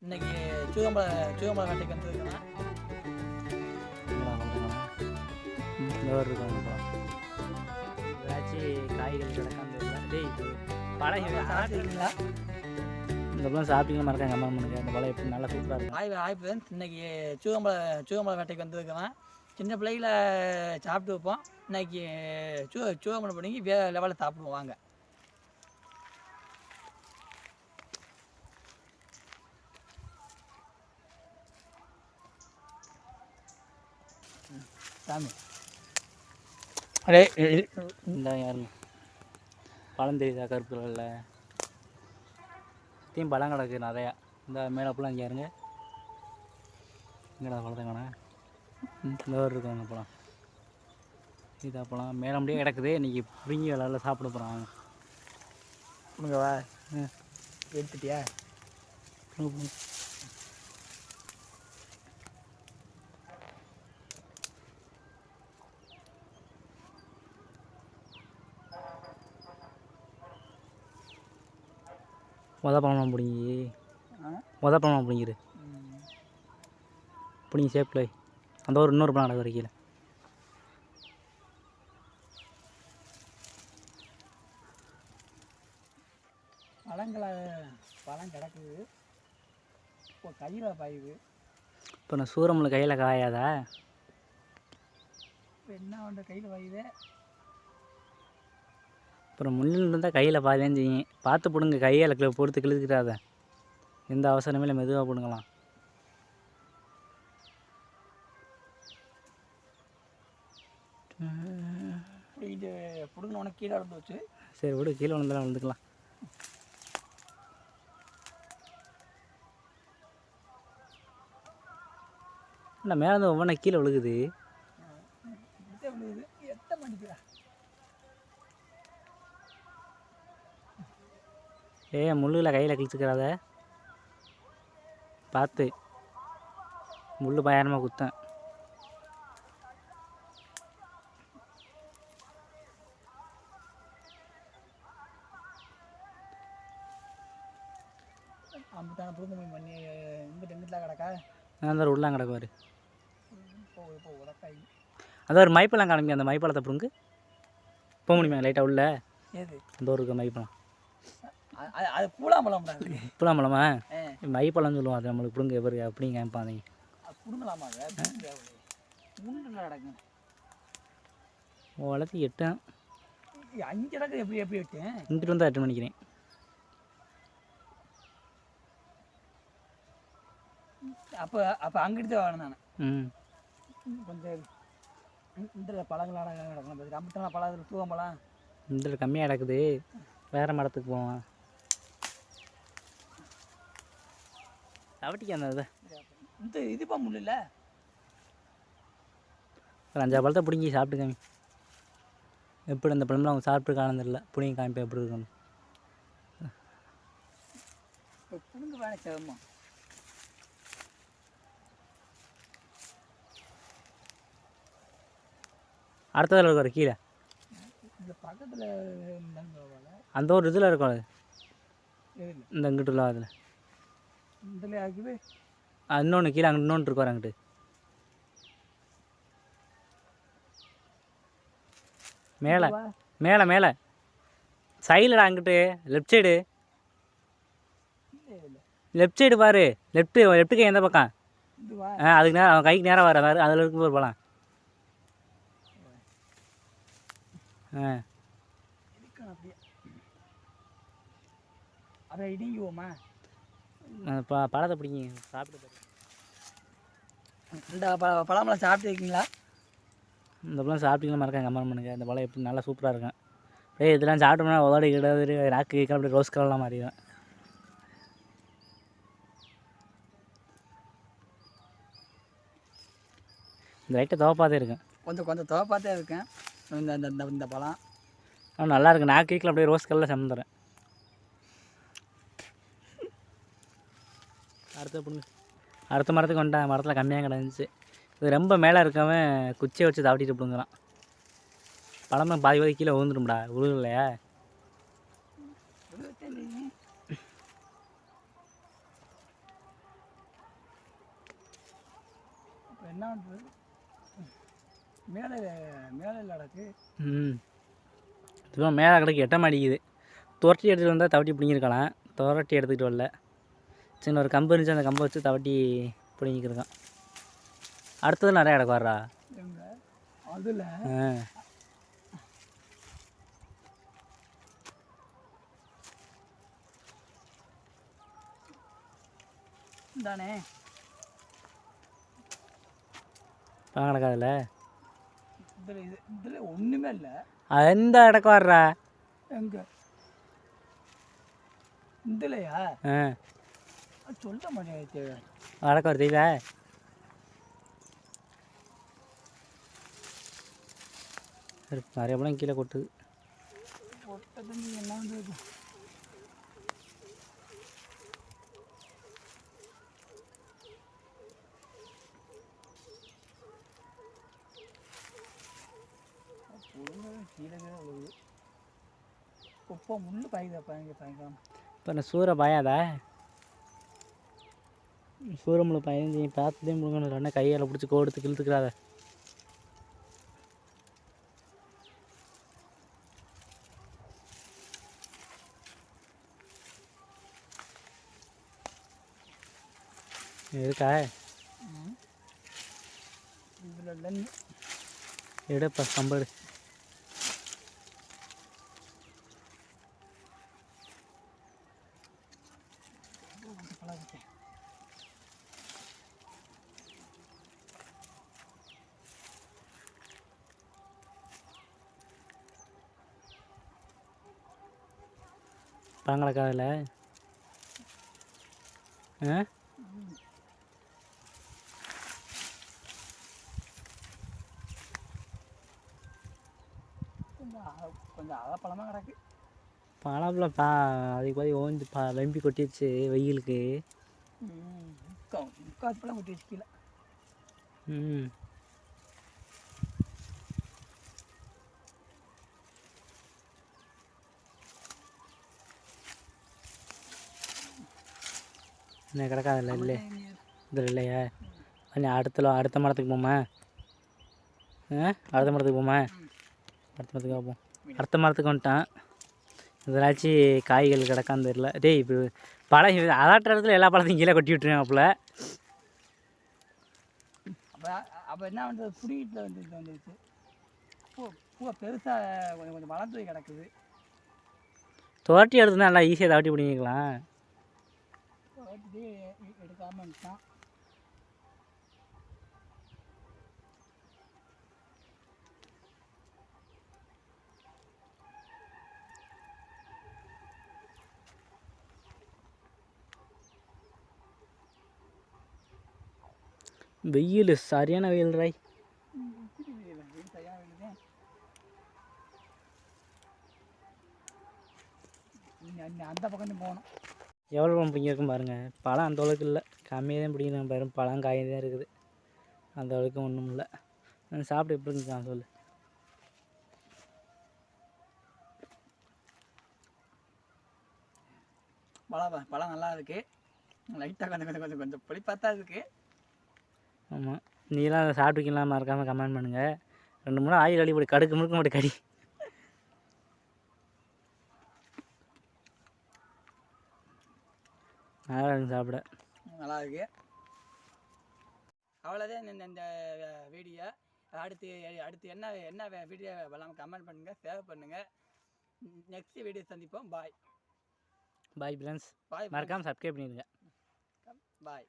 இன்னைக்கு சூகம்பள வேட்டைக்கு வந்துருக்கேன். ஏதாச்சும் காய்கறி கிடக்காம டேய் பழம் சாப்பிட்டீங்களா? இந்த பழம் சாப்பிட்டீங்களா மறக்காங்க அம்மா பண்ணுங்க. இந்த பழம் எப்படி நல்லா சூப்பராக இருக்கும். ஆய்வு இன்னைக்கு சூகம்பள வேட்டைக்கு வந்துருக்கிறேன். சின்ன பிள்ளைகள சாப்பிட்டு வைப்போம். இன்னைக்கு சூகம்பளம் பிடிங்கி லெவலில் சாப்பிடுவோம் வாங்க. சாமி அடே இந்த யாருங்க பழம் தெரியுதா கருப்பு கலரில் சுற்றியும் பழம் கிடக்கு நிறையா. இந்த மேலே பழம் இங்கே இருங்க இங்கடா பழத்தங்கண்ணா இந்த ஒரு இருக்காங்க பழம் இதா பழம் மேலே முடியே கிடக்குது. இன்றைக்கி பிடுங்கி விளாட்ல சாப்பிட போகிறாங்க. உங்கவா எடுத்துட்டியா? பழம் பிடிங்கி பழம் பிடிங்கிரு பிடிங்கி சேப்பில் அந்த ஒரு இன்னொரு பழம் நடக்கிற கீழே பழம் கிடக்குது. இப்போ கையில் பாயுது. இப்போ நான் சூரமில் கையில் காயாதா? இப்போ என்ன பண்ணுற கையில் பாயுது. அப்புறம் முள்ளில் இருந்தால் கையில் பாதிதான் செய்யும். பார்த்து பிடுங்க, கையால் பொறுத்து கிழிச்சிடாத. எந்த அவசரமே இல்லை, மெதுவாக பிடுங்கலாம். பிடிக்கிட்டு பிடுங்கினோடனே கீழே விழுந்து வச்சு. சரி விடு, கீழே விழுந்தாலும் விழுந்துக்கலாம். இல்லை மேலே இருந்து ஒவ்வொன்றா கீழே விழுகுது. எத்த மணிக்கிறா? முள்ளில் கையில் கிழிச்சிக்கிறாத, பார்த்து. முள் பயங்கரமாக குத்தேன். அம்புத்தான புடுங்க பண்ணி இங்கிட்ட எங்கிட்டலாம் கிடக்கா? அந்த ஒரு உள்ளாங்க கிடக்குவார். இப்போ உடக்காய் அதான் ஒரு மைப்பழம் காமிங்க. அந்த மைப்பழத்தை பிடுங்கு போக முடியுமா லைட்டாக உள்ள? ஏது அந்த ஒரு இருக்க மைப்பழம்? அது பூலாம்பழம். பூலாம்பழமா? மைப்பழம்னு சொல்லுவோம். அது நம்மளுக்கு பிடுங்க எப்படி அப்படிங்க காமிப்பாங்க. பிடுங்கலாமா? முண்டில் கிடக்கு. வளர்த்து எட்டேன். 5 இடக்கு எப்படி விட்டேன்? இங்கிட்டு வந்து 8 மணிக்கிறேன். அப்போ அங்கிட்டு தான் வேணும் நான். ம் கொஞ்சம் இந்த பழங்களான கிடக்கணும். பார்த்து அம்புத்தான பழம் இதில் தூவம்பழம் இதில் கம்மியாக கிடக்குது. வேறு மரத்துக்கு போவான். தவட்டிக்கு அந்த இதுப்பா முள் இல்லை. ஒரு 5 பழத்தை பிடிங்கி சாப்பிட்டு காமி. எப்படி அந்த பழம்லாம் அவங்க சாப்பிட்டு காணதில்லை. பிடிங்கி காமிப்பேன் எப்படி இருக்கணும். புடுங்க வேணும் சிரமமா. அடுத்ததில் இருக்கிற கீழே இந்த பக்கத்தில் அந்த ஒரு இதில் இருக்கும். அது இந்த இங்கிட்டுல அதில் இதில் ஆக்குது. இன்னொன்று கீழே அங்கிட்டு இன்னொன்று இருக்கும். அங்கிட்டு மேலே மேலே மேலே சைடில் அங்கிட்டு லெஃப்ட் சைடு பாரு. லெஃப்ட் கை எந்த பக்கம்? அதுக்கு நேரம் அவன் கைக்கு நேரம் வர அதில் இருக்கும் ஒரு பழம். அதை இடிங்குவோமா? பழத்தை பிடிங்க சாப்பிட்டு. இந்த பழமெல்லாம் சாப்பிட்டுருக்கீங்களா? இந்த பழம் சாப்பிட்டீங்களா மறக்காங்க அம்மா பண்ணுங்க. இந்த பழம் எப்படி நல்லா சூப்பராக இருக்கும். இதெல்லாம் சாப்பிட்டோம்னா உதவி கிடாது, நாக்கு அப்படியே ரோஸ் கலர்லாம் மாறிடும். இந்த லைட்டாக துவப்பாதே இருக்கும். கொஞ்சம் துவப்பாத்தே இருக்கேன். இந்த பழம் நல்லா இருக்கு. நாக்கு கீக்கில் அப்படியே ரோஸ் கலரில் சமந்துறேன். அடுத்த மரத்துக்கு வந்துட்டேன். மரத்தில் கம்மியாக கிடந்துச்சு. இது ரொம்ப மேலே இருக்கவன் குச்சியை வச்சு தாவட்டிட்டு பிடுங்குறான். பழமே பாதி கீழே விழுந்துடும்டா. விழுகலையா? என்ன பண்ணுறது மேலே மேலே இல்லடக்கு. இதுவும் மேலே கிடக்கு எட்ட மாட்டேங்குது. துரட்டி எடுத்துகிட்டு வந்தால் தவட்டி பிடிங்கிருக்கலாம். துரட்டி எடுத்துக்கிட்டு வரல. சின்ன ஒரு கம்பு இருந்துச்சு, அந்த கம்பை வச்சு தவட்டி பிடிங்கிருக்கான். அடுத்தது நிறையா கிடக்கு வர்றா எங்க அதில் தானே பழம் கிடக்காதுல்ல. இதில் ஒன்றுமே இல்லை. எந்த கிடக்கு வர்றா எங்கே இதுலையா சொல்ல மாட்டேங்குது. வடக்க ஒரு தெய்வ நிறைய பழம் கீழே கொட்டுது. கொட்டது நீங்கள் என்ன பண்ணுறது? கீழே விழுது. இப்போ முள்ளு பயங்கரம். இப்போ நான் சூறை பாயாதா? சூறை முள்ளு பயந்து பார்த்துதே முழுங்கணும். இல்லைன்னா கையால் பிடிச்சி கோடுத்து கிழுத்துக்கிறாத. இருக்கா இதில் இல்லைன்னு எடுப்பா கம்பெடு. பழங்களக்கா அதில் கொஞ்சம் அழப்பழமாக கிடக்கு. பழப்பழம் அதுக்கு பாதி ஓஞ்சி வெம்பி கொட்டிடுச்சு வெயிலுக்கு. முக்காது பழம் கொட்டி வச்சுக்கல. என்ன கிடக்காதில்ல? இல்லை இதில் இல்லையா? கொஞ்சம் அடுத்த மரத்துக்கு போமா? அடுத்த மரத்துக்கு போமா? அடுத்த மரத்துக்கு பார்ப்போம். அடுத்த மரத்துக்கு வந்துட்டான். இதெல்லாச்சும் காய்கள் கிடக்கான்னு தெரியல. டேய் இப்போ பழம் அதாட்ட இடத்துல எல்லா பழத்தையும் கீழே கொட்டி விட்டுருவேன். அப்போ என்ன பண்ணுறது? புடிக்கிட்டு வந்துருச்சு. பூவை பெருசாக கொஞ்சம் வளர்ந்து கிடக்குது. துரட்டி எடுத்துனா நல்லா ஈஸியாக தவட்டி பிடிங்கிக்கலாம். எடுக்காமல் இருக்கான். வெயில் சரியான வெயில் ராய். அந்த பக்கம் போகணும். எவ்வளோ பழம் பிடிங்கிருக்கும் பாருங்கள். பழம் அந்த அளவுக்கு இல்லை, கம்மியாக தான் பிடிக்கணும். பாருங்க பழம் காய் தான் இருக்குது. அந்த அளவுக்கு ஒன்றும் இல்லை. சாப்பிட்டு எப்படி இருந்துச்சான் சொல்லு. பழம் நல்லா இருக்குது. லைட்டாக கொஞ்சம் புளிப்பாக தான் இருக்குது. ஆமாம், நீலாம் அதை சாப்பிட்டுக்கலாம். மறக்காமல் கமெண்ட் பண்ணுங்கள். 2-3 ஆயில் அடி போட்டு கடுக்கு முழுக்க மட்டும் கடி. நல்லா இருக்கு சாப்பிட. நல்லா இருக்கு. அவ்வளோதான் இந்த வீடியோ. அடுத்து என்ன வீடியோ எல்லாம் கமெண்ட் பண்ணுங்கள், ஷேர் பண்ணுங்கள். நெக்ஸ்ட் வீடியோ சந்திப்போம். Bye friends. பாய். மறக்காமல் சப்ஸ்கிரைப் பண்ணிடுங்க. பாய்.